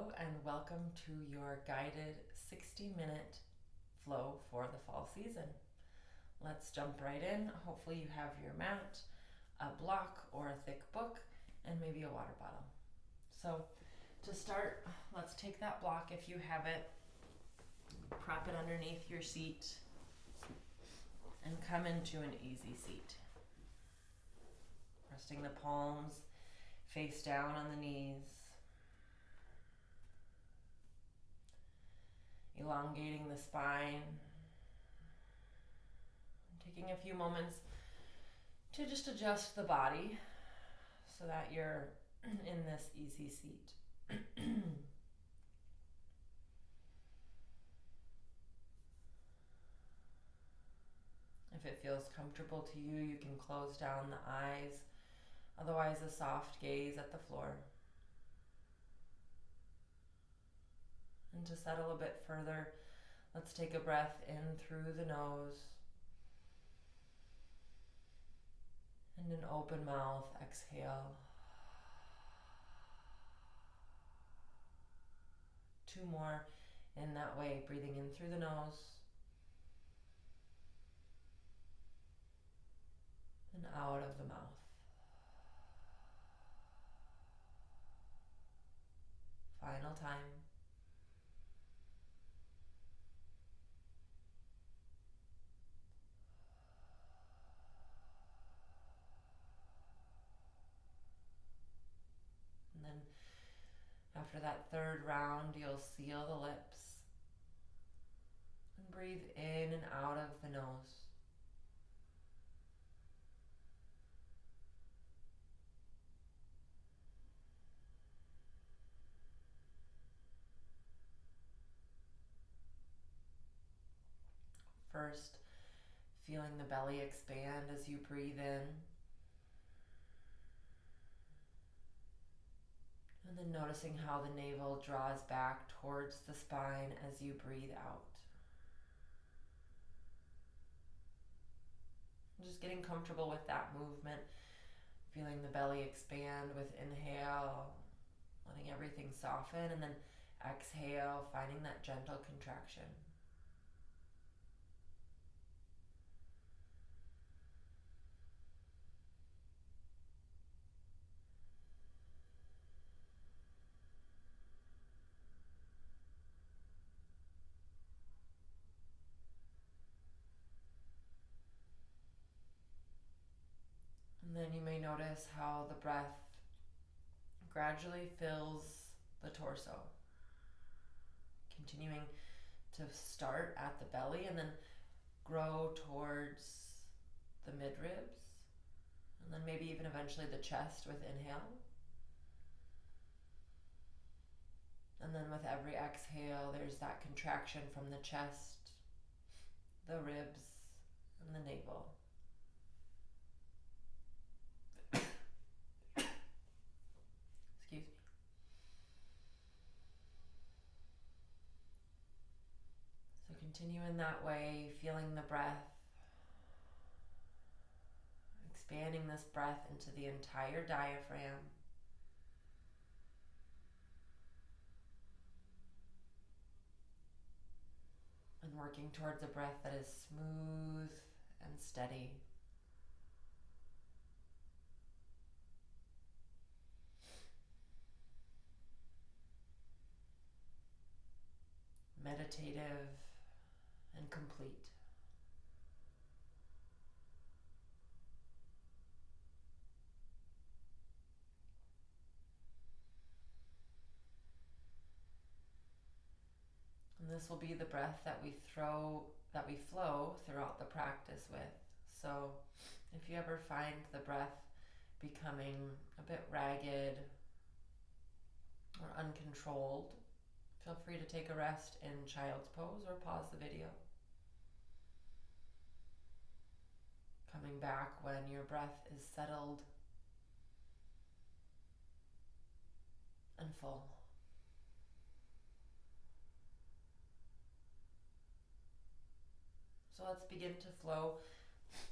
Hello and welcome to your guided 60-minute flow for the fall season. Let's jump right in. Hopefully you have your mat, a block or a thick book, and maybe a water bottle. So to start, let's take that block if you have it, prop it underneath your seat, and come into an easy seat. Resting the palms face down on the knees. Elongating the spine. Taking a few moments to just adjust the body so that you're in this easy seat. If it feels comfortable to you, you can close down the eyes. Otherwise, a soft gaze at the floor. And to settle a bit further, let's take a breath in through the nose. And an open mouth, exhale. 2 more in that way, breathing in through the nose. And out of the mouth. Final time. And then after that third round, you'll seal the lips and breathe in and out of the nose. First, feeling the belly expand as you breathe in. And then noticing how the navel draws back towards the spine as you breathe out. Just getting comfortable with that movement, feeling the belly expand with inhale, letting everything soften, and then exhale, finding that gentle contraction. And then you may notice how the breath gradually fills the torso. Continuing to start at the belly and then grow towards the midribs. And then maybe even eventually the chest with inhale. And then with every exhale, there's that contraction from the chest, the ribs, and the navel. Excuse me. So continue in that way, feeling the breath, expanding this breath into the entire diaphragm. And working towards a breath that is smooth and steady. Meditative and complete. And this will be the breath that we flow throughout the practice with. So if you ever find the breath becoming a bit ragged or uncontrolled, feel free to take a rest in child's pose or pause the video. Coming back when your breath is settled and full. So let's begin to flow,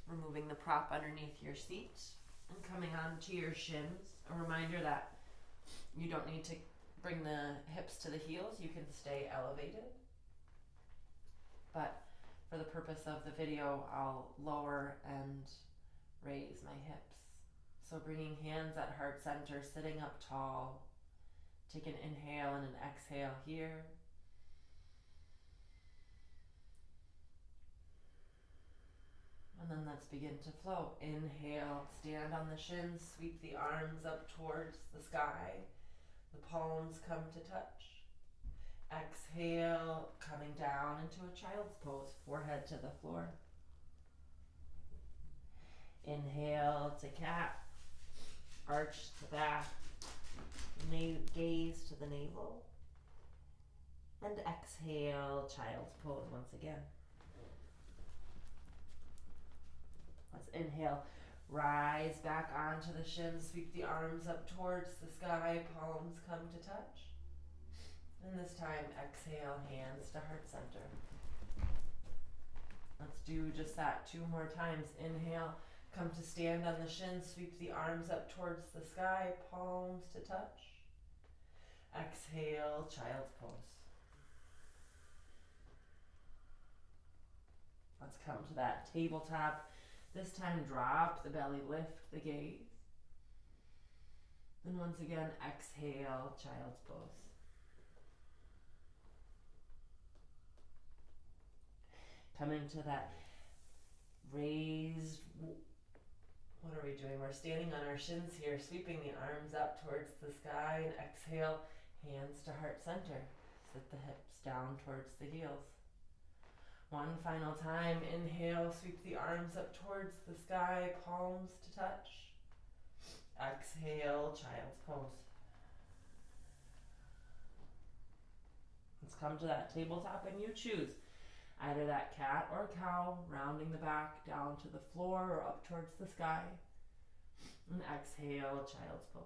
removing the prop underneath your seat and coming onto your shins. A reminder that you don't need to bring the hips to the heels, you can stay elevated. But for the purpose of the video, I'll lower and raise my hips. So bringing hands at heart center, sitting up tall. Take an inhale and an exhale here. And then let's begin to flow. Inhale, stand on the shins, sweep the arms up towards the sky. The palms come to touch. Exhale, coming down into a child's pose, forehead to the floor. Inhale to cat, arch the back, gaze to the navel. And exhale, child's pose once again. Let's inhale, rise back onto the shins, sweep the arms up towards the sky, palms come to touch. And this time, exhale, hands to heart center. Let's do just that 2 more times. Inhale, come to stand on the shins, sweep the arms up towards the sky, palms to touch. Exhale, child's pose. Let's come to that tabletop. This time, drop the belly, lift the gaze. Then once again, exhale, child's pose. Coming to that raised, what are we doing? We're standing on our shins here, sweeping the arms up towards the sky, and exhale, hands to heart center. Sit the hips down towards the heels. One final time, inhale, sweep the arms up towards the sky, palms to touch. Exhale, child's pose. Let's come to that tabletop and you choose either that cat or cow, rounding the back down to the floor or up towards the sky. And exhale, child's pose.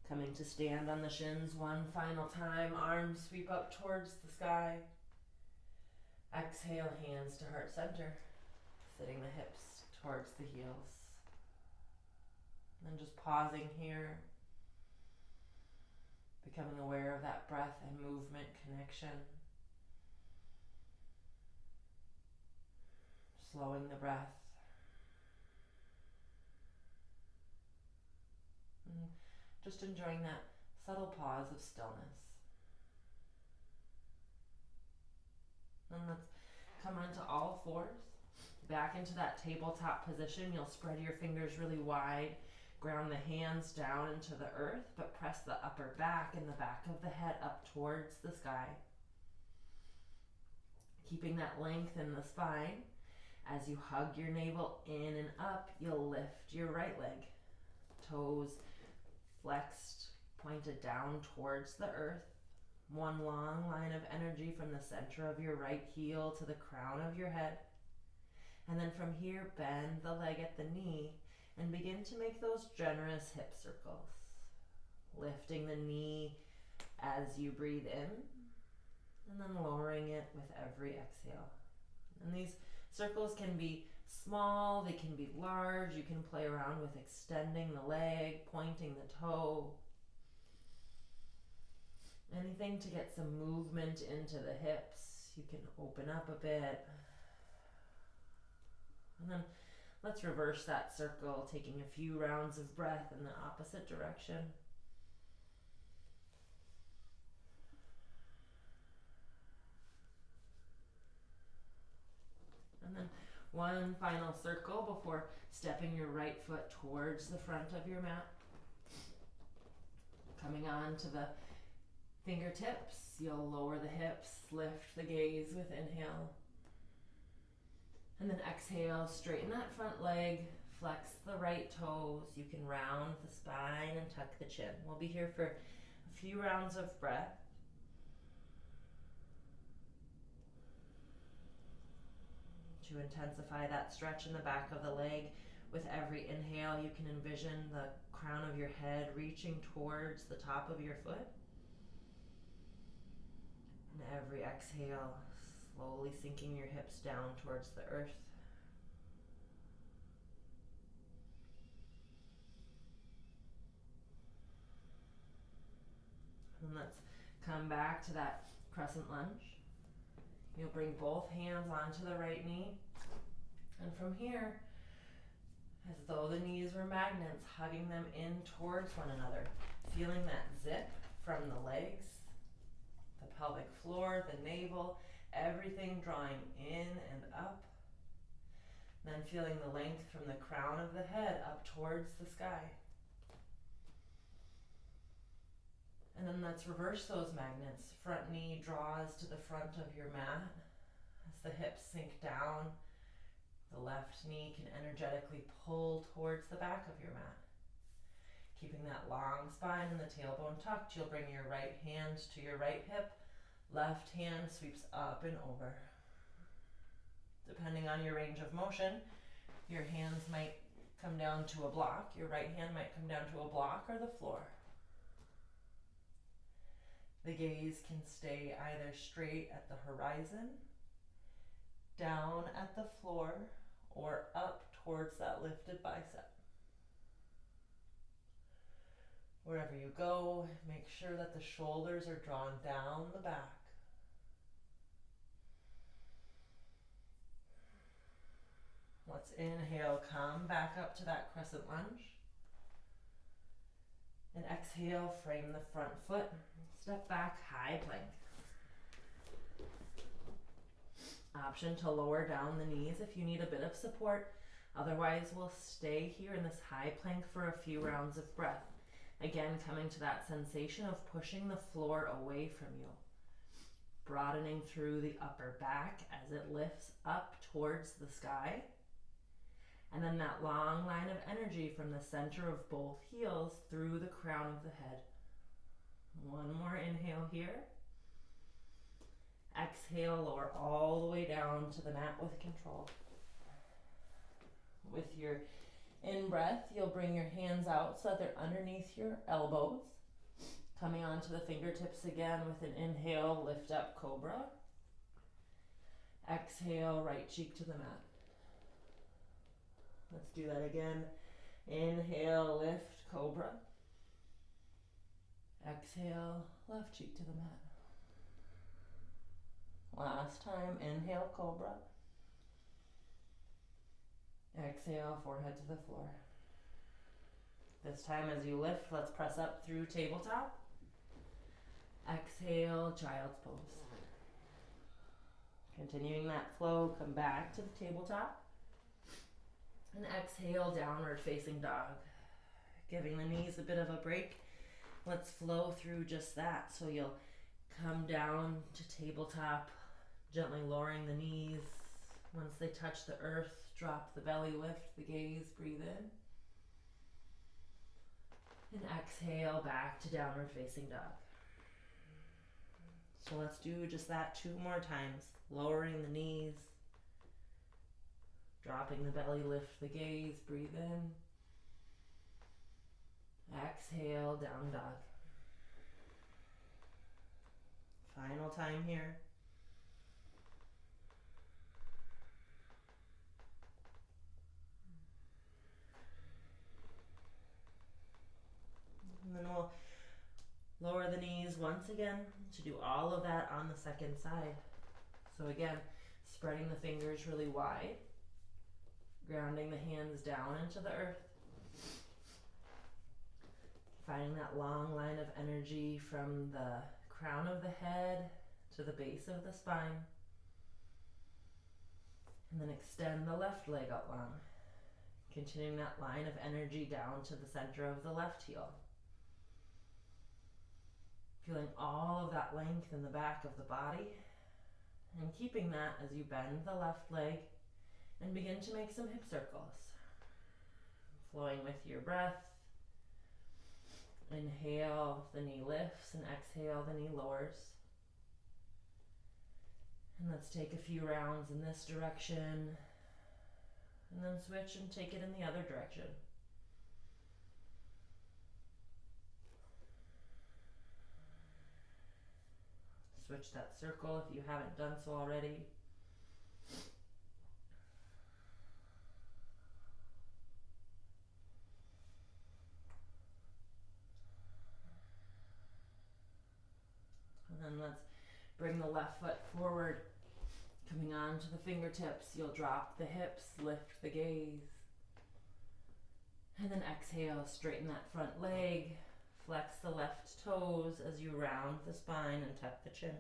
Coming to stand on the shins one final time, arms sweep up towards the sky. Exhale, hands to heart center, sitting the hips towards the heels. And then just pausing here, becoming aware of that breath and movement connection. Slowing the breath. And just enjoying that subtle pause of stillness. Then let's come onto all fours. Back into that tabletop position. You'll spread your fingers really wide. Ground the hands down into the earth, but press the upper back and the back of the head up towards the sky. Keeping that length in the spine. As you hug your navel in and up, you'll lift your right leg. Toes flexed, pointed down towards the earth. One long line of energy from the center of your right heel to the crown of your head. And then from here, bend the leg at the knee and begin to make those generous hip circles. Lifting the knee as you breathe in, and then lowering it with every exhale. And these circles can be small, they can be large. You can play around with extending the leg, pointing the toe. Anything to get some movement into the hips. You can open up a bit. And then let's reverse that circle, taking a few rounds of breath in the opposite direction. And then one final circle before stepping your right foot towards the front of your mat. Coming on to the fingertips, you'll lower the hips, lift the gaze with inhale. And then exhale, straighten that front leg, flex the right toes. You can round the spine and tuck the chin. We'll be here for a few rounds of breath. To intensify that stretch in the back of the leg, with every inhale, you can envision the crown of your head reaching towards the top of your foot. And every exhale, slowly sinking your hips down towards the earth. let's come back to that crescent lunge. You'll bring both hands onto the right knee. And from here, as though the knees were magnets, hugging them in towards one another, feeling that zip from the legs, the pelvic floor, the navel, everything drawing in and up. Then feeling the length from the crown of the head up towards the sky. And then let's reverse those magnets. Front knee draws to the front of your mat as the hips sink down. The left knee can energetically pull towards the back of your mat. Keeping that long spine and the tailbone tucked, you'll bring your right hand to your right hip. Left hand sweeps up and over. Depending on your range of motion, your hands might come down to a block. Your right hand might come down to a block or the floor. The gaze can stay either straight at the horizon, down at the floor, or up towards that lifted bicep. Wherever you go, make sure that the shoulders are drawn down the back. Let's inhale, come back up to that crescent lunge. And exhale, frame the front foot. Step back, high plank. Option to lower down the knees if you need a bit of support. Otherwise, we'll stay here in this high plank for a few rounds of breath. Again, coming to that sensation of pushing the floor away from you. Broadening through the upper back as it lifts up towards the sky. And then that long line of energy from the center of both heels through the crown of the head. One more inhale here. Exhale, lower all the way down to the mat with control. With your in-breath, you'll bring your hands out so that they're underneath your elbows. Coming onto the fingertips again with an inhale, lift up cobra. Exhale, right cheek to the mat. Let's do that again. Inhale, lift, cobra. Exhale, left cheek to the mat. Last time, inhale, cobra. Exhale, forehead to the floor. This time as you lift, let's press up through tabletop. Exhale, child's pose. Continuing that flow, come back to the tabletop. And exhale, downward facing dog. Giving the knees a bit of a break. Let's flow through just that. So you'll come down to tabletop, gently lowering the knees. Once they touch the earth, drop the belly, lift the gaze, breathe in. And exhale, back to downward facing dog. So let's do just that 2 more times. Lowering the knees. Dropping the belly, lift the gaze, breathe in. Exhale, down dog. Final time here. And then we'll lower the knees once again to do all of that on the second side. So again, spreading the fingers really wide. Grounding the hands down into the earth. Finding that long line of energy from the crown of the head to the base of the spine. And then extend the left leg out long. Continuing that line of energy down to the center of the left heel. Feeling all of that length in the back of the body. And keeping that as you bend the left leg and begin to make some hip circles. Flowing with your breath. Inhale, the knee lifts, and exhale, the knee lowers. And let's take a few rounds in this direction, and then switch and take it in the other direction. Switch that circle if you haven't done so already. Bring the left foot forward, coming on to the fingertips. You'll drop the hips, lift the gaze. And then exhale, straighten that front leg. Flex the left toes as you round the spine and tuck the chin.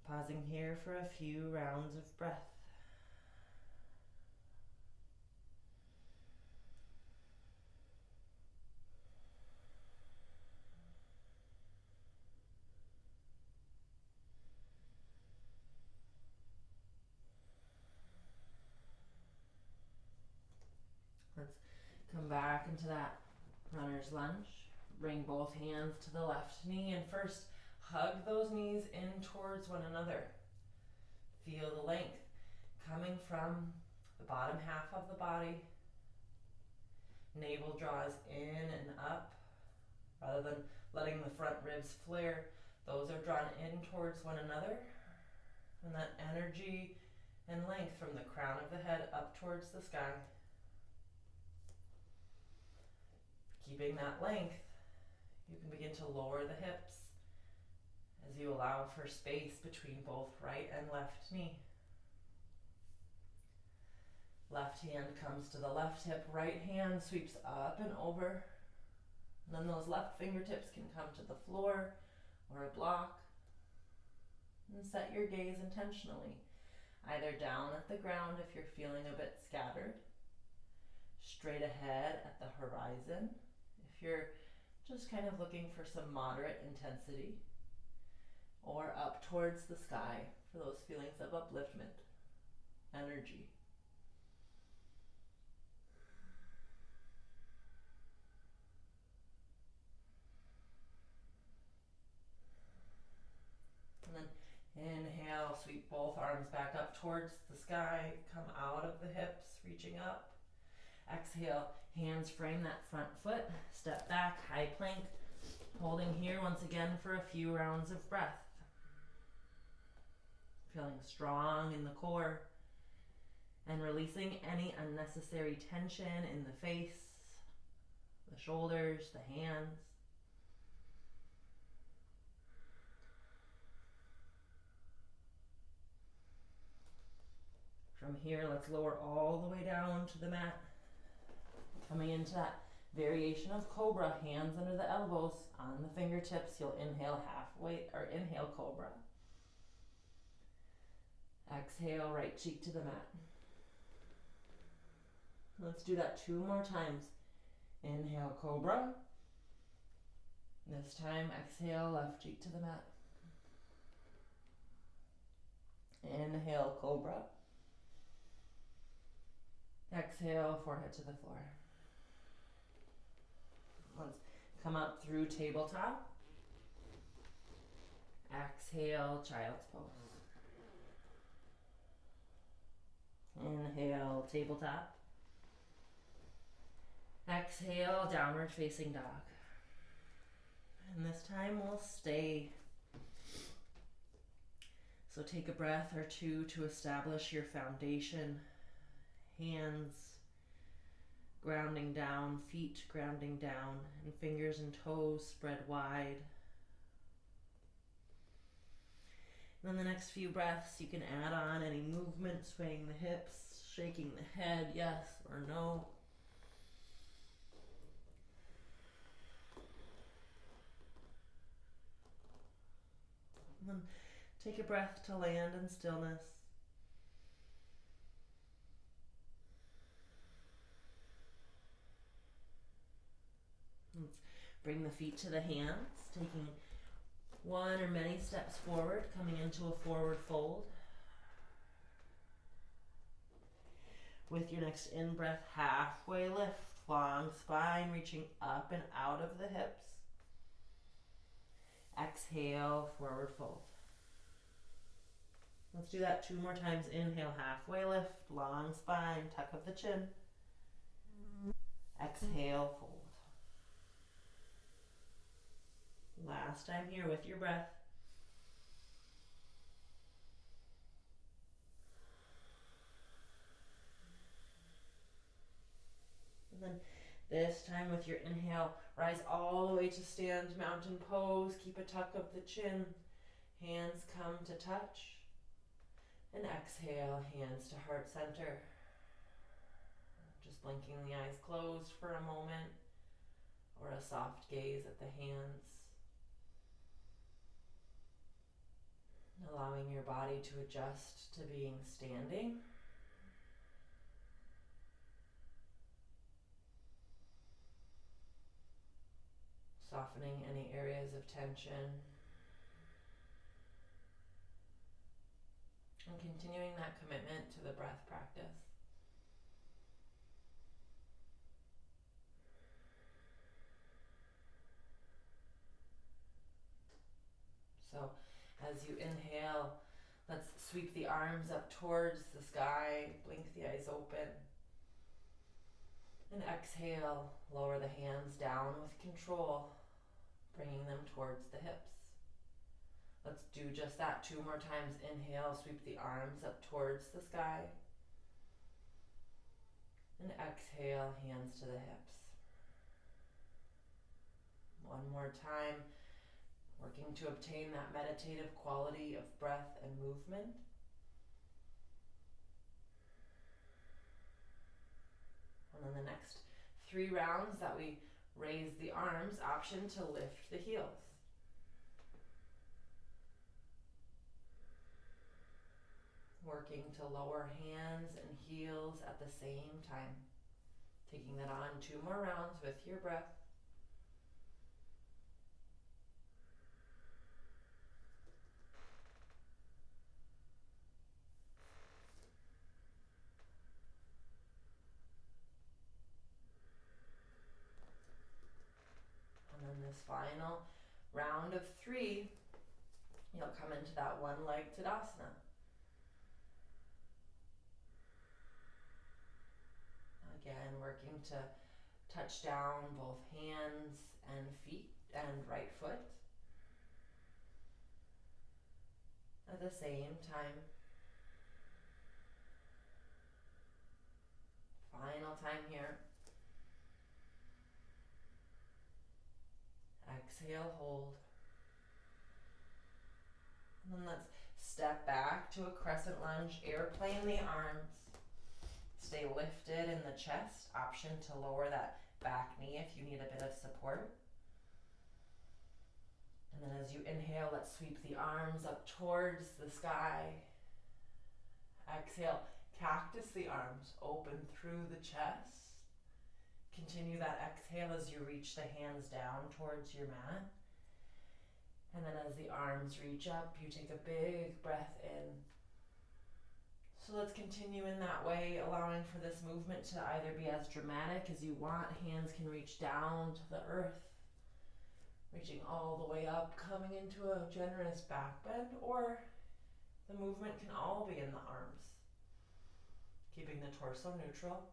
Pausing here for a few rounds of breath. Let's come back into that runner's lunge. Bring both hands to the left knee and first hug those knees in towards one another. Feel the length coming from the bottom half of the body. Navel draws in and up rather than letting the front ribs flare. Those are drawn in towards one another. And that energy and length from the crown of the head up towards the sky. Keeping that length, you can begin to lower the hips as you allow for space between both right and left knee. Left hand comes to the left hip, right hand sweeps up and over. And then those left fingertips can come to the floor or a block. And set your gaze intentionally, either down at the ground if you're feeling a bit scattered, straight ahead at the horizon if you're just kind of looking for some moderate intensity, or up towards the sky for those feelings of upliftment, energy. And then inhale, sweep both arms back up towards the sky, come out of the hips, reaching up. Exhale, hands frame that front foot, step back, high plank, holding here once again for a few rounds of breath. Feeling strong in the core and releasing any unnecessary tension in the face, the shoulders, the hands. From here, let's lower all the way down to the mat. Coming into that variation of cobra, hands under the elbows, on the fingertips, you'll inhale halfway, or inhale cobra. Exhale, right cheek to the mat. Let's do that 2 more times. Inhale, cobra. This time, exhale, left cheek to the mat. Inhale, cobra. Exhale, forehead to the floor. Let's come up through tabletop. Exhale, child's pose. Inhale, tabletop. Exhale, downward facing dog. And this time we'll stay. So take a breath or two to establish your foundation. Hands grounding down, feet grounding down, and fingers and toes spread wide. And then the next few breaths, you can add on any movement, swaying the hips, shaking the head, yes or no. And then take a breath to land in stillness. Let's bring the feet to the hands, taking one or many steps forward, coming into a forward fold. With your next in-breath, halfway lift, long spine, reaching up and out of the hips. Exhale, forward fold. Let's do that 2 more times. Inhale, halfway lift, long spine, tuck of the chin. Exhale, fold. Last time here with your breath. And then This time with your inhale, rise all the way to stand mountain pose. Keep a tuck of the chin. Hands come to touch. And exhale, hands to heart center. Just blinking the eyes closed for a moment, or a soft gaze at the hands. Allowing your body to adjust to being standing. Softening any areas of tension. And continuing that commitment to the breath practice. So as you inhale, let's sweep the arms up towards the sky, blink the eyes open. And exhale, lower the hands down with control, bringing them towards the hips. Let's do just that 2 more times. Inhale, sweep the arms up towards the sky. And exhale, hands to the hips. 1 more time, working to obtain that meditative quality of breath and movement. And then the next 3 rounds that we raise the arms, option to lift the heels. Working to lower hands and heels at the same time. Taking that on 2 more rounds with your breath. And then this final round of 3, you'll come into that one-leg Tadasana. Again, working to touch down both hands and feet and right foot at the same time. Final time here. Exhale, hold. And then let's step back to a crescent lunge, airplane the arms. Stay lifted in the chest, option to lower that back knee if you need a bit of support. And then as you inhale, let's sweep the arms up towards the sky. Exhale, cactus the arms, open through the chest. Continue that exhale as you reach the hands down towards your mat. And then as the arms reach up, you take a big breath in. So let's continue in that way, allowing for this movement to either be as dramatic as you want. Hands can reach down to the earth, reaching all the way up, coming into a generous back bend, or the movement can all be in the arms, keeping the torso neutral.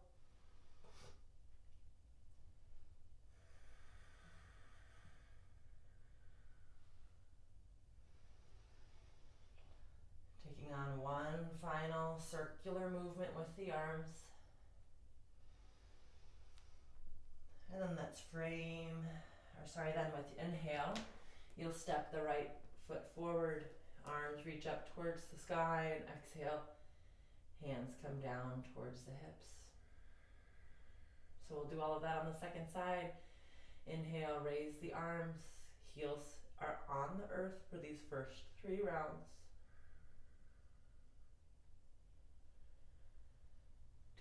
Taking on one final circular movement with the arms. And then let's then with inhale, you'll step the right foot forward, arms reach up towards the sky, and exhale, hands come down towards the hips. So we'll do all of that on the second side. Inhale, raise the arms, heels are on the earth for these first 3 rounds.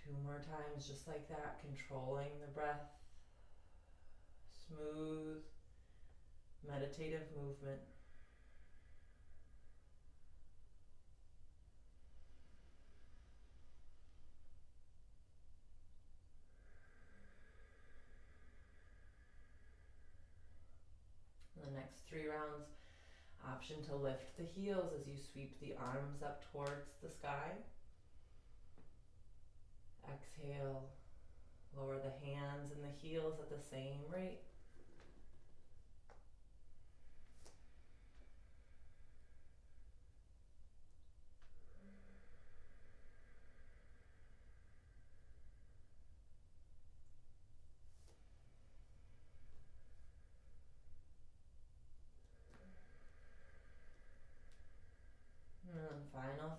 2 more times just like that, controlling the breath. Smooth, meditative movement. In the next 3 rounds, option to lift the heels as you sweep the arms up towards the sky. Exhale, lower the hands and the heels at the same rate.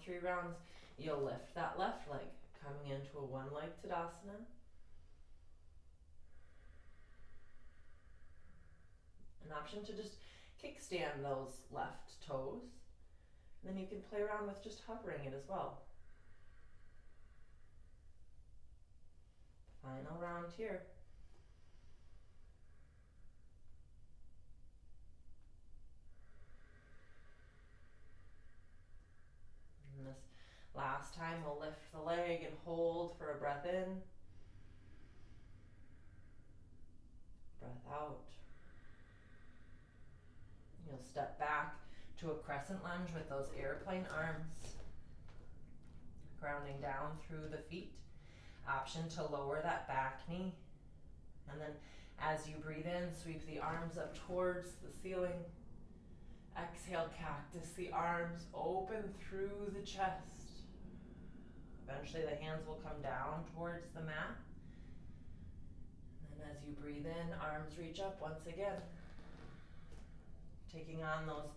3 rounds, you'll lift that left leg, coming into a one leg Tadasana. An option to just kickstand those left toes. And then you can play around with just hovering it as well. Final round here. And this last time we'll lift the leg and hold for a breath in. Breath out. You'll step back to a crescent lunge with those airplane arms. Grounding down through the feet. Option to lower that back knee. And then as you breathe in, sweep the arms up towards the ceiling. Exhale, cactus the arms open through the chest. Eventually the hands will come down towards the mat. And then as you breathe in, arms reach up once again. Taking on those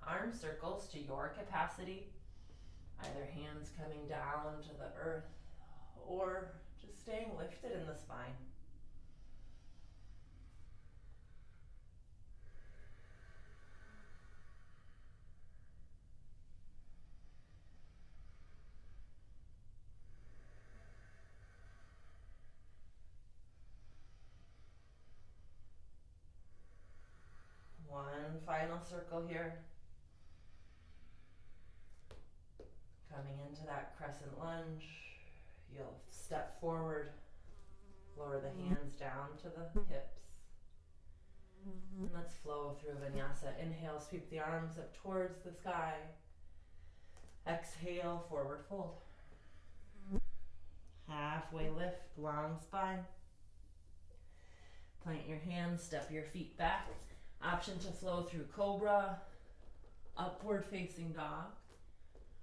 arm circles to your capacity. Either hands coming down to the earth or just staying lifted in the spine. One final circle here. Coming into that crescent lunge, you'll step forward, lower the hands down to the hips. And let's flow through Vinyasa. Inhale, sweep the arms up towards the sky. Exhale, forward fold. Halfway lift, long spine. Plant your hands, step your feet back. Option to flow through Cobra, upward facing dog,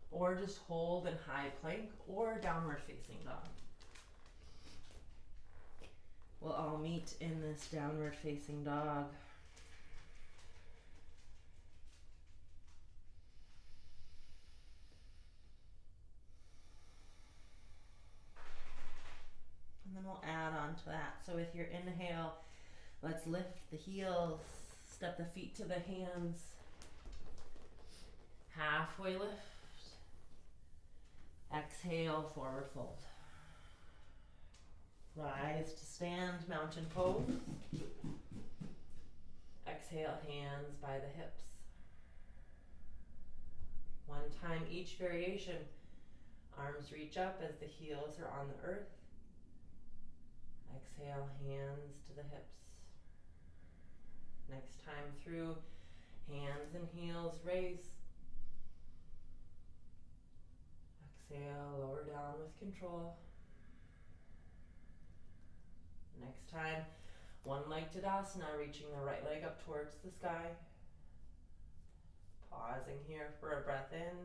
or just hold in high plank or downward facing dog. We'll all meet in this downward facing dog. And then we'll add on to that. So with your inhale, let's lift the heels, step the feet to the hands, halfway lift. Exhale, forward fold. Rise to stand, mountain pose. Exhale, hands by the hips. One time each variation. Arms reach up as the heels are on the earth. Exhale, hands to the hips. Next time through, hands and heels raise. Exhale, lower down with control. Next time, one leg Tadasana, reaching the right leg up towards the sky. Pausing here for a breath in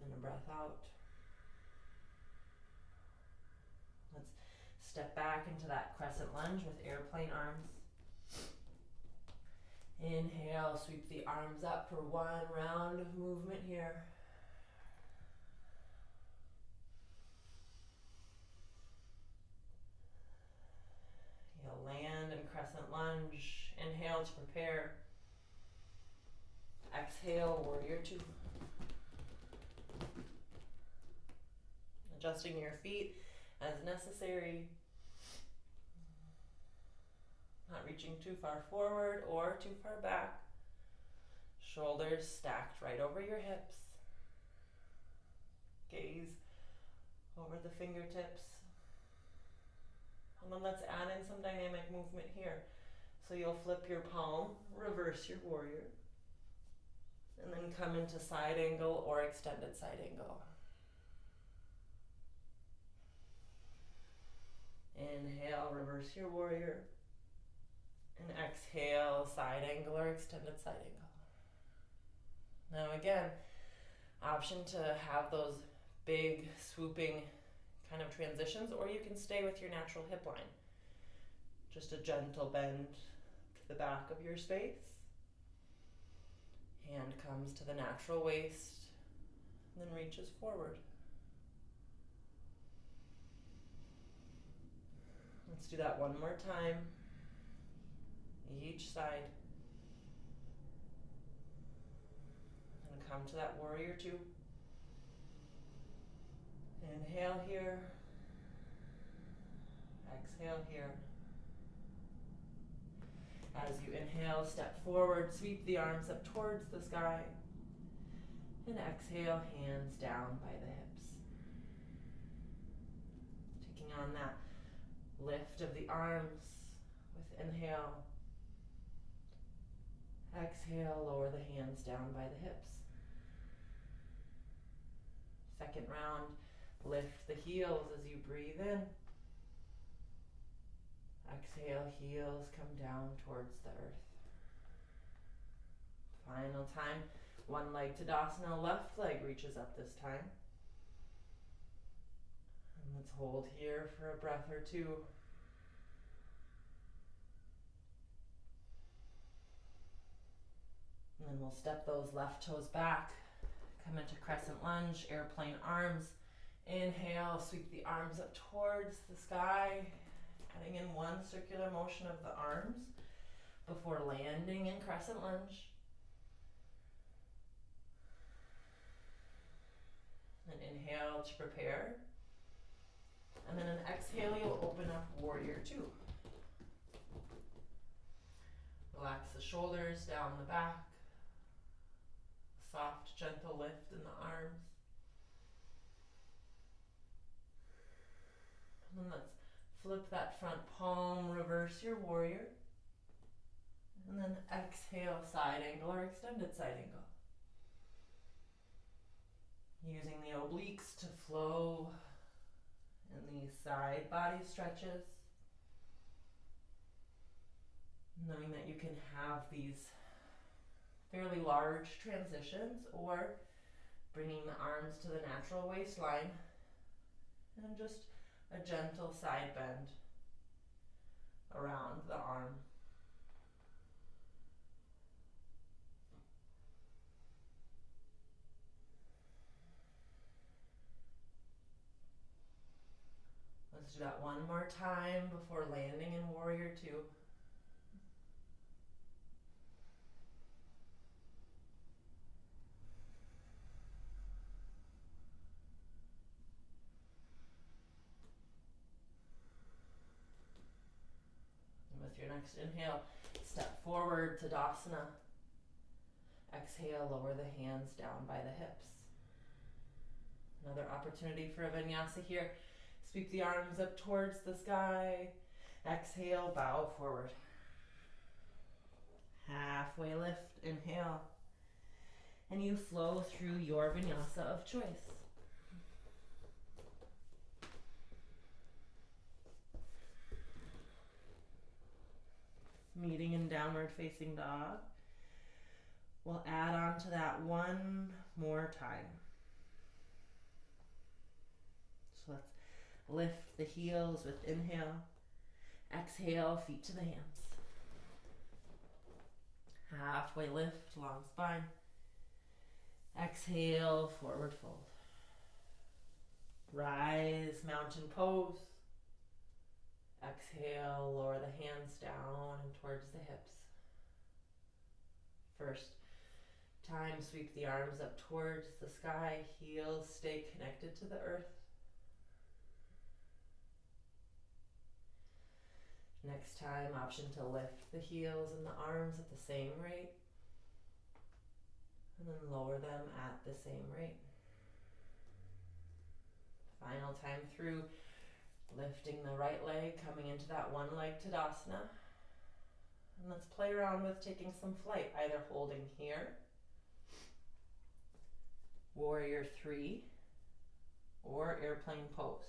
and a breath out. Let's step back into that crescent lunge with airplane arms. Inhale, sweep the arms up for one round of movement here. You'll land in crescent lunge. Inhale to prepare. Exhale, warrior two. Adjusting your feet as necessary. Not reaching too far forward or too far back. Shoulders stacked right over your hips. Gaze over the fingertips. And then let's add in some dynamic movement here. So you'll flip your palm, reverse your warrior, and then come into side angle or extended side angle. Inhale, reverse your warrior. And exhale, side angle or extended side angle. Now again, option to have those big swooping kind of transitions, or you can stay with your natural hip line. Just a gentle bend to the back of your space. Hand comes to the natural waist, and then reaches forward. Let's do that one more time, each side. And come to that warrior two. Inhale here, exhale here. As you inhale, step forward, sweep the arms up towards the sky, and exhale, hands down by the hips. Taking on that lift of the arms with inhale. Exhale, lower the hands down by the hips. Second round, lift the heels as you breathe in. Exhale, heels come down towards the earth. Final time, one leg Tadasana, left leg reaches up this time. And let's hold here for a breath or two. And then we'll step those left toes back, come into crescent lunge, airplane arms. Inhale, sweep the arms up towards the sky, adding in one circular motion of the arms before landing in crescent lunge. And inhale to prepare. And then an exhale, you'll open up warrior two. Relax the shoulders down the back. Soft, gentle lift in the arms. And then let's flip that front palm, reverse your warrior. And then exhale, side angle or extended side angle. Using the obliques to flow in these side body stretches. Knowing that you can have these fairly large transitions or bringing the arms to the natural waistline and just a gentle side bend around the arm. Let's do that one more time before landing in warrior two. With your next inhale, step forward to Tadasana. Exhale, lower the hands down by the hips. Another opportunity for a vinyasa here. Sweep the arms up towards the sky. Exhale, bow forward. Halfway lift, inhale. And you flow through your vinyasa of choice. Meeting in downward facing dog. We'll add on to that one more time. So let's lift the heels with inhale. Exhale, feet to the hands. Halfway lift, long spine. Exhale, forward fold. Rise, mountain pose. Exhale, lower the hands down and towards the hips. First time, sweep the arms up towards the sky. Heels stay connected to the earth. Next time, option to lift the heels and the arms at the same rate. And then lower them at the same rate. Final time through, lifting the right leg, coming into that one leg Tadasana. And let's play around with taking some flight, either holding here, warrior three, or airplane pose.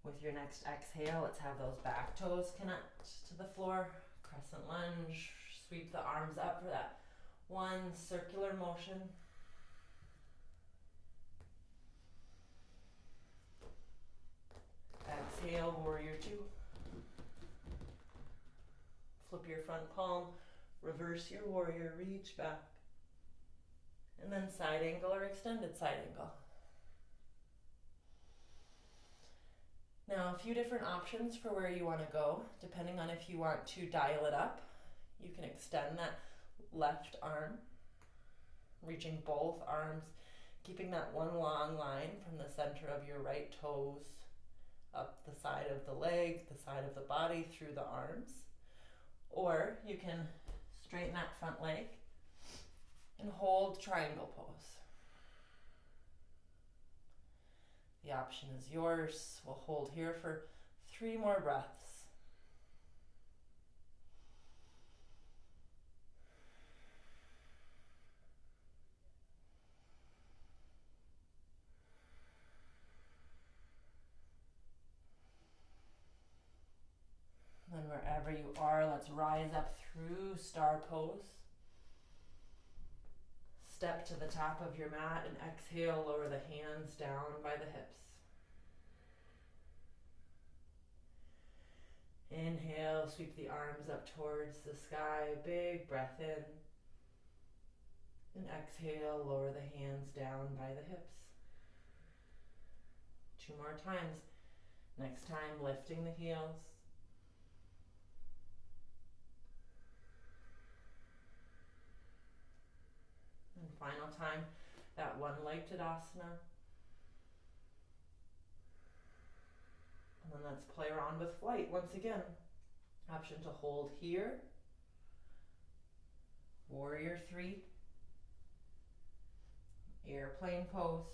With your next exhale, let's have those back toes connect to the floor. Crescent lunge, sweep the arms up for that one circular motion. exhale, warrior two. Flip your front palm, reverse your warrior, reach back. And then side angle or extended side angle. Now, a few different options for where you want to go, depending on if you want to dial it up. You can extend that left arm, reaching both arms, keeping that one long line from the center of your right toes up the side of the leg, the side of the body, through the arms. Or you can straighten that front leg and hold triangle pose. The option is yours. We'll hold here for 3 more breaths. Then wherever you are, let's rise up through star pose. Step to the top of your mat and exhale, lower the hands down by the hips. Inhale, sweep the arms up towards the sky, big breath in. And exhale, lower the hands down by the hips. 2 more times. Next time, lifting the heels. And final time, that one-leg Tadasana. And then let's play around with flight once again. Option to hold here. Warrior 3. Airplane pose.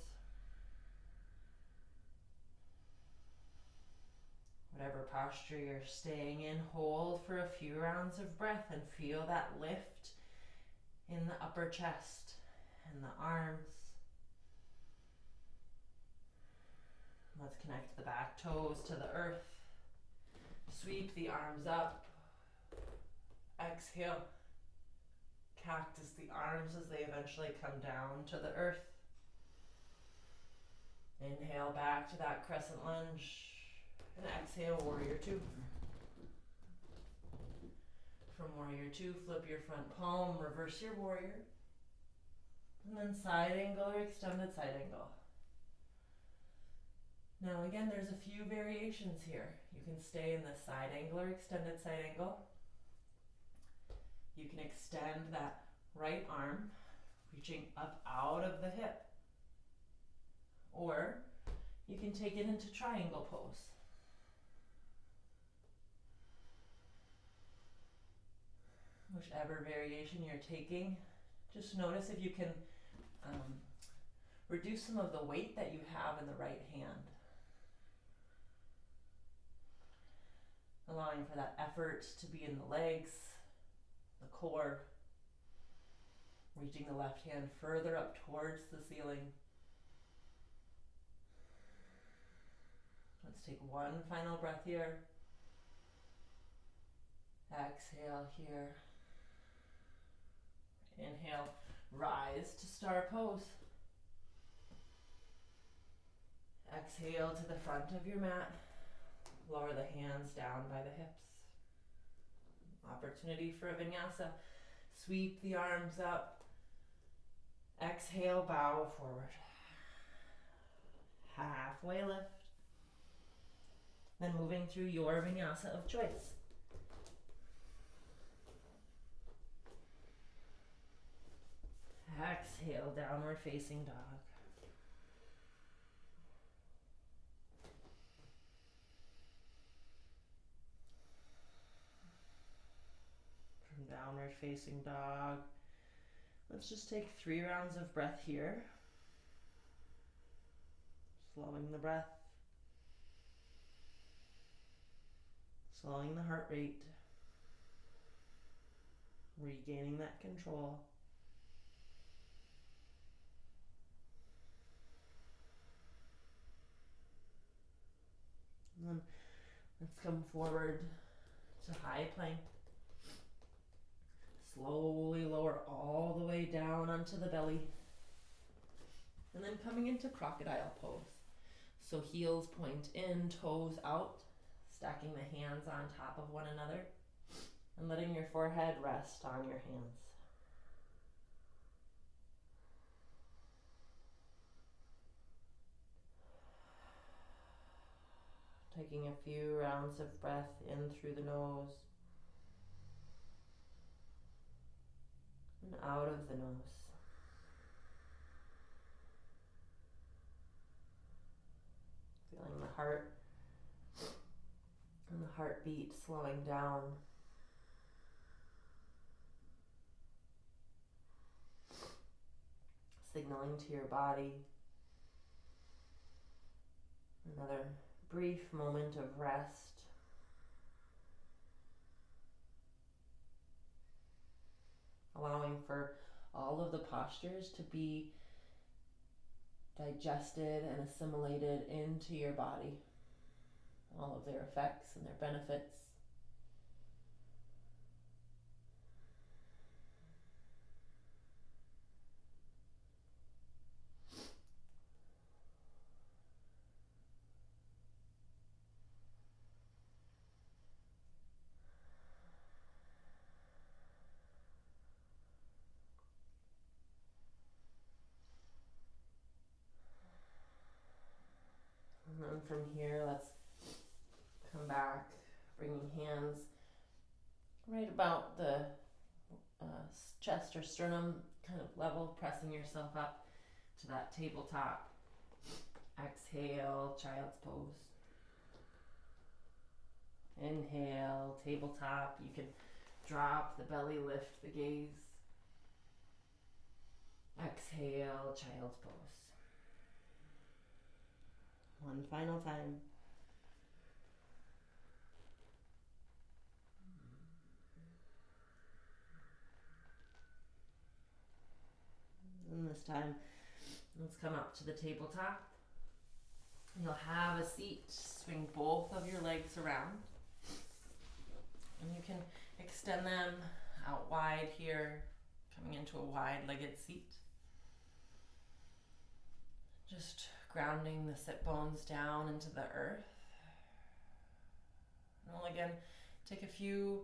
Whatever posture you're staying in, hold for a few rounds of breath and feel that lift in the upper chest and the arms. Let's connect the back toes to the earth. Sweep the arms up. Exhale. Cactus the arms as they eventually come down to the earth. Inhale back to that crescent lunge. And exhale, warrior 2. From warrior 2, flip your front palm, reverse your warrior. And then side angle or extended side angle. Now again, there's a few variations here. You can stay in the side angle or extended side angle. You can extend that right arm, reaching up out of the hip. Or you can take it into triangle pose. Whichever variation you're taking, just notice if you can reduce some of the weight that you have in the right hand. Allowing for that effort to be in the legs, the core. Reaching the left hand further up towards the ceiling. Let's take one final breath here. Exhale here. Inhale, rise to star pose. Exhale to the front of your mat. Lower the hands down by the hips. Opportunity for a vinyasa. Sweep the arms up. Exhale, bow forward. Halfway lift. Then moving through your vinyasa of choice. Exhale, downward facing dog. From downward facing dog, let's just take 3 rounds of breath here. Slowing the breath. Slowing the heart rate. Regaining that control. And then let's come forward to high plank. Slowly lower all the way down onto the belly. And then coming into crocodile pose. So heels point in, toes out, stacking the hands on top of one another and letting your forehead rest on your hands. Taking a few rounds of breath in through the nose and out of the nose. Feeling the heart and the heartbeat slowing down. Signaling to your body another brief moment of rest. Allowing for all of the postures to be digested and assimilated into your body. All of their effects and their benefits. And then from here, let's come back, bringing hands right about the chest or sternum kind of level, pressing yourself up to that tabletop. Exhale, child's pose. Inhale, tabletop. You can drop the belly, lift the gaze. Exhale, child's pose. One final time. And this time, let's come up to the tabletop. You'll have a seat. Swing both of your legs around. And you can extend them out wide here, coming into a wide-legged seat. Just grounding the sit bones down into the earth. And we'll again take a few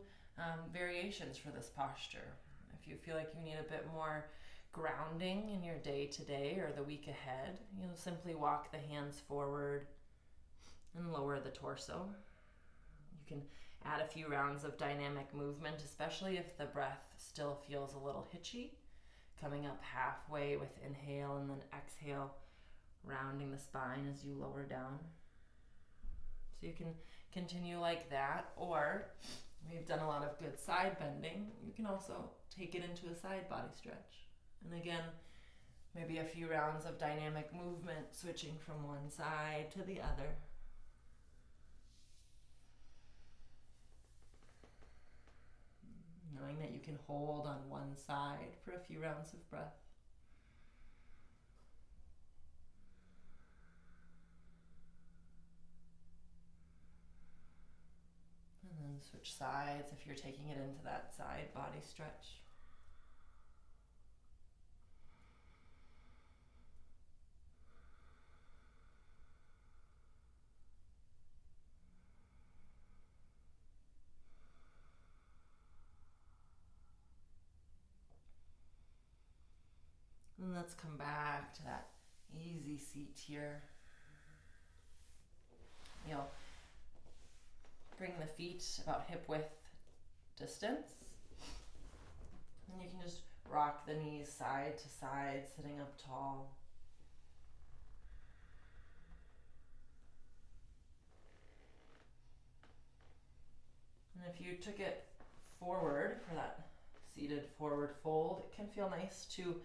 variations for this posture. If you feel like you need a bit more grounding in your day-to-day or the week ahead, you'll simply walk the hands forward and lower the torso. You can add a few rounds of dynamic movement, especially if the breath still feels a little hitchy. Coming up halfway with inhale and then exhale, rounding the spine as you lower down. So you can continue like that, or we've done a lot of good side bending. You can also take it into a side body stretch. And again, maybe a few rounds of dynamic movement, switching from one side to the other. Knowing that you can hold on one side for a few rounds of breath. And then switch sides if you're taking it into that side body stretch. And let's come back to that easy seat here. You'll bring the feet about hip width distance. And you can just rock the knees side to side, sitting up tall. And if you took it forward for that seated forward fold, it can feel nice to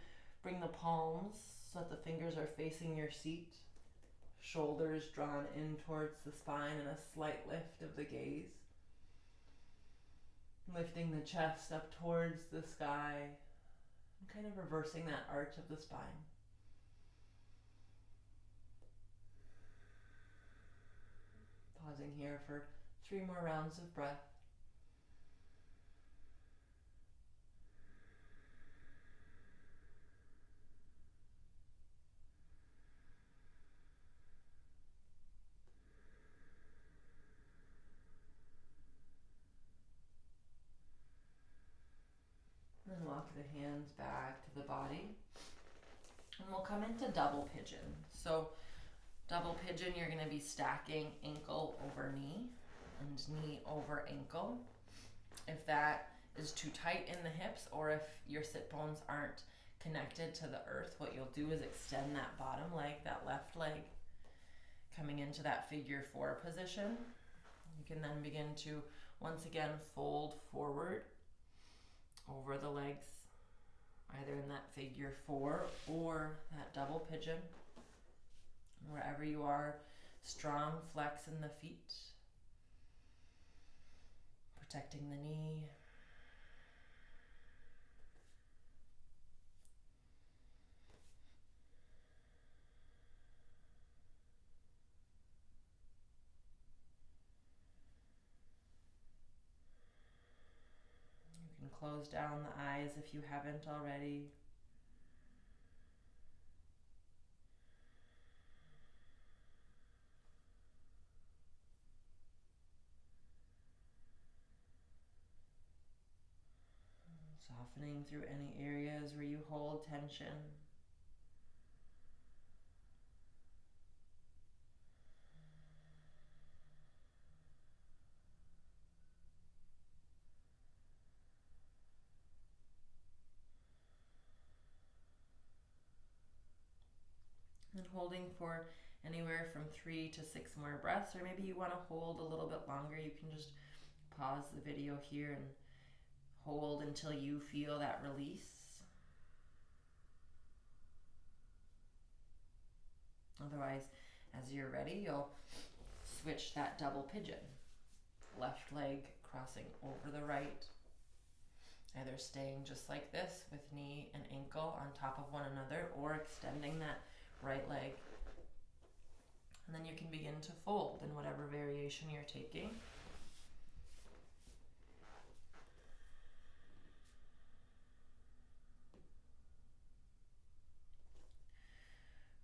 bring the palms so that the fingers are facing your seat. Shoulders drawn in towards the spine and a slight lift of the gaze. Lifting the chest up towards the sky and kind of reversing that arch of the spine. Pausing here for 3 more rounds of breath. And walk the hands back to the body. And we'll come into double pigeon. So double pigeon, you're going to be stacking ankle over knee and knee over ankle. If that is too tight in the hips, or if your sit bones aren't connected to the earth, what you'll do is extend that bottom leg, that left leg, coming into that figure 4 position. You can then begin to once again fold forward over the legs, either in that figure 4 or that double pigeon. Wherever you are, strong flex in the feet, protecting the knee. You can close down the eyes if you haven't already. Softening through any areas where you hold tension. And holding for anywhere from 3 to 6 more breaths, or maybe you want to hold a little bit longer. You can just pause the video here and hold until you feel that release. Otherwise, as you're ready, you'll switch that double pigeon. Left leg crossing over the right, either staying just like this with knee and ankle on top of one another, or extending that right leg. And then you can begin to fold in whatever variation you're taking.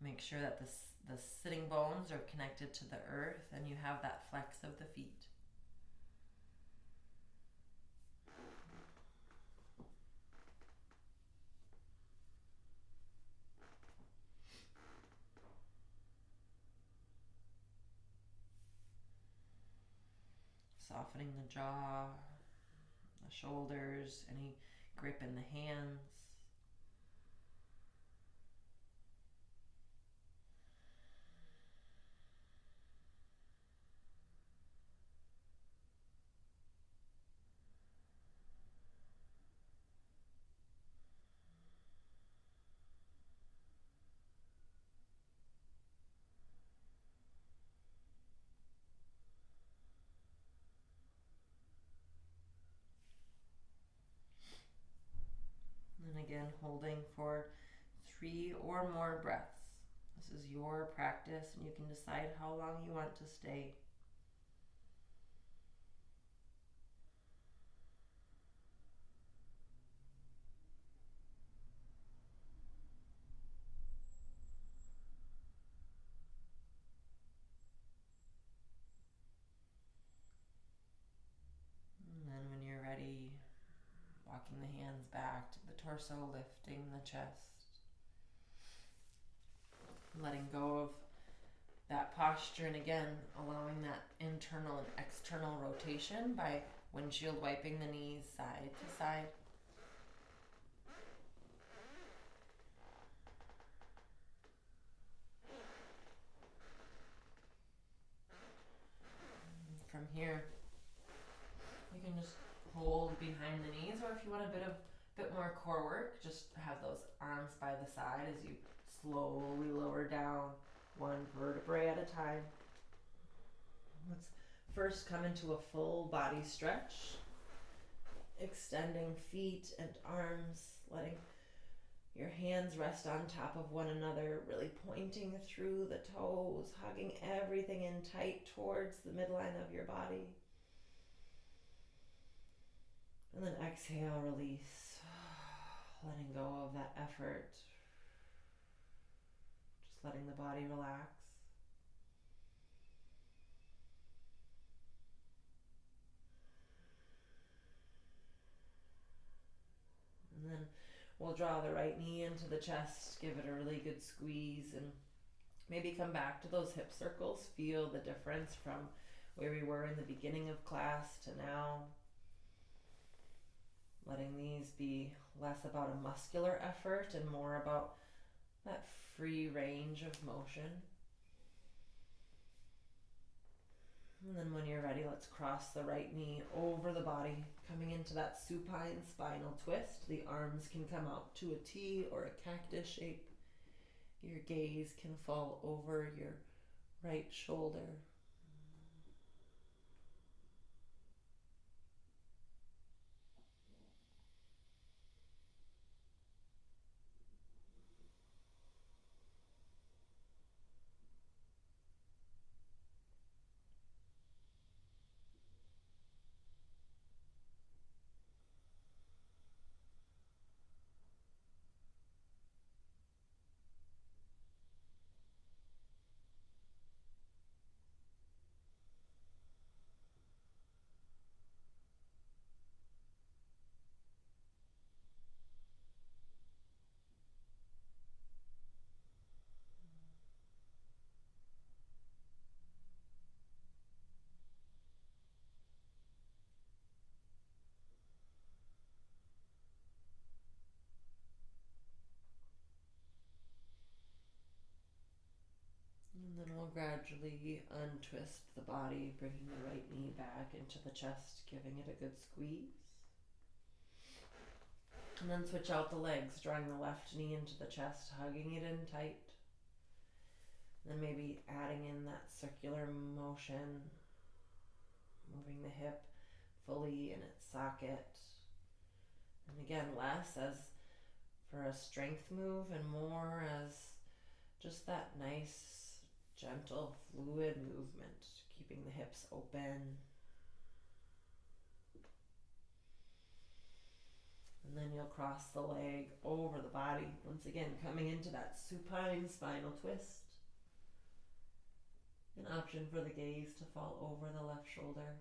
Make sure that the sitting bones are connected to the earth and you have that flex of the feet. Softening the jaw, the shoulders, any grip in the hands. And again, holding for 3 or more breaths. This is your practice, and you can decide how long you want to stay. And then when you're ready, walking the hands back to the torso, lifting the chest, letting go of that posture, and again allowing that internal and external rotation by windshield wiping the knees side to side. From here, you can just hold behind the knees, or if you want a bit more core work, just have those arms by the side as you slowly lower down one vertebrae at a time. Let's first come into a full body stretch, extending feet and arms, letting your hands rest on top of one another, really pointing through the toes, hugging everything in tight towards the midline of your body. And then exhale, release, letting go of that effort, just letting the body relax. And We'll draw the right knee into the chest, give it a really good squeeze, and maybe come back to those hip circles. Feel the difference from where we were in the beginning of class to now. Letting these be less about a muscular effort and more about that free range of motion. And then when you're ready, let's cross the right knee over the body, coming into that supine spinal twist. The arms can come out to a T or a cactus shape. Your gaze can fall over your right shoulder. And then we'll gradually untwist the body, bringing the right knee back into the chest, giving it a good squeeze. And then switch out the legs, drawing the left knee into the chest, hugging it in tight. Then maybe adding in that circular motion, moving the hip fully in its socket. And again, less as for a strength move and more as just that nice, gentle, fluid movement, keeping the hips open. And then you'll cross the leg over the body, once again coming into that supine spinal twist. An option for the gaze to fall over the left shoulder.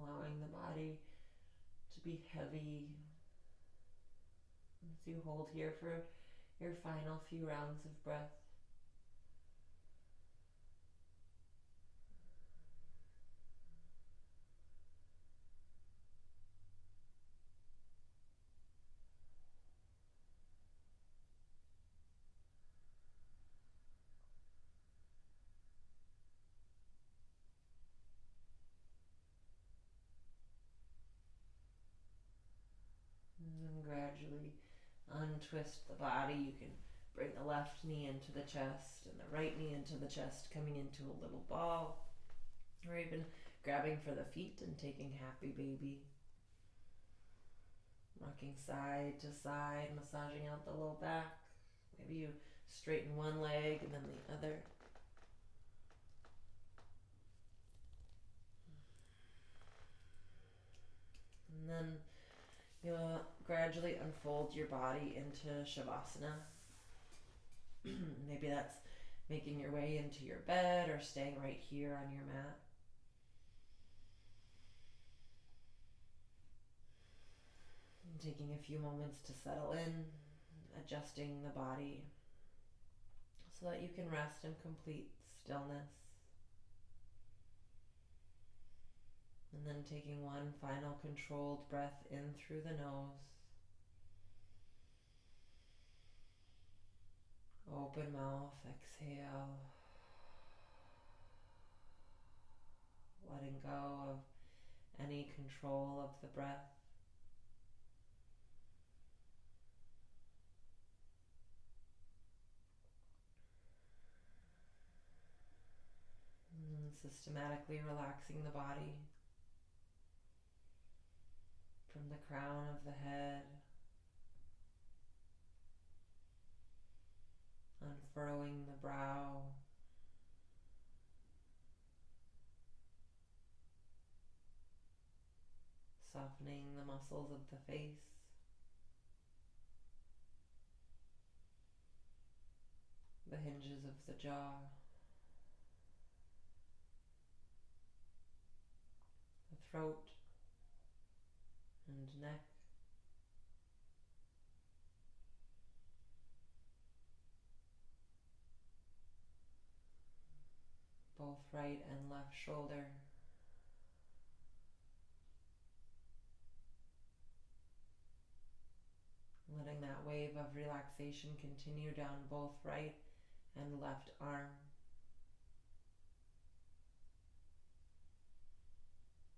Allowing the body to be heavy as you hold here for your final few rounds of breath. And then gradually untwist the body. You can bring the left knee into the chest and the right knee into the chest, coming into a little ball, or even grabbing for the feet and taking happy baby. Rocking side to side, massaging out the low back. Maybe you straighten one leg and then the other. And then you'll gradually unfold your body into Shavasana. Maybe that's making your way into your bed or staying right here on your mat. And taking a few moments to settle in, adjusting the body so that you can rest in complete stillness. And then taking one final controlled breath in through the nose. Open mouth, exhale. Letting go of any control of the breath. And systematically relaxing the body from the crown of the head, unfurrowing the brow, softening the muscles of the face, the hinges of the jaw, the throat and neck, both right and left shoulder, letting that wave of relaxation continue down both right and left arm,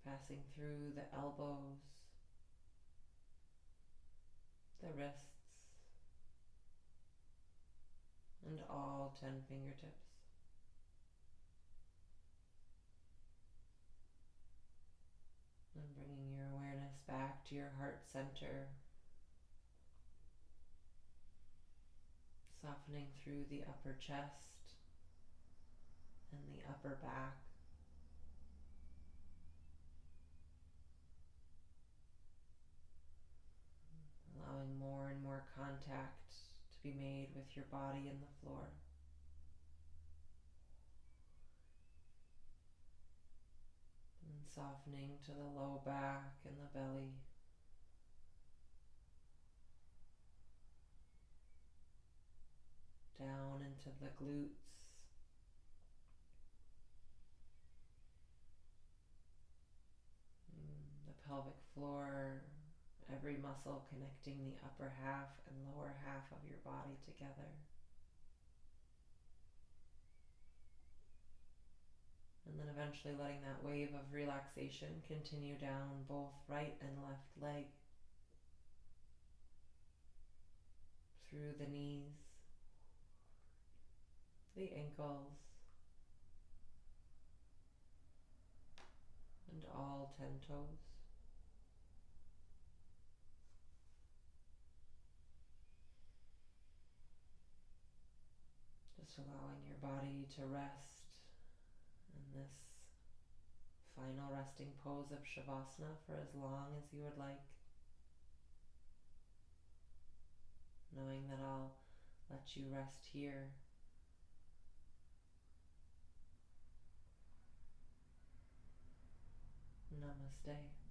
passing through the elbows, the wrists, and all 10 fingertips. And bringing your awareness back to your heart center, softening through the upper chest and the upper back. Allowing more and more contact to be made with your body and the floor. And softening to the low back and the belly. Down into the glutes. The pelvic floor, every muscle connecting the upper half and lower half of your body together. And then eventually letting that wave of relaxation continue down both right and left leg, through the knees, the ankles, and all 10 toes. Just allowing your body to rest in this final resting pose of Shavasana for as long as you would like. Knowing that I'll let you rest here. Namaste.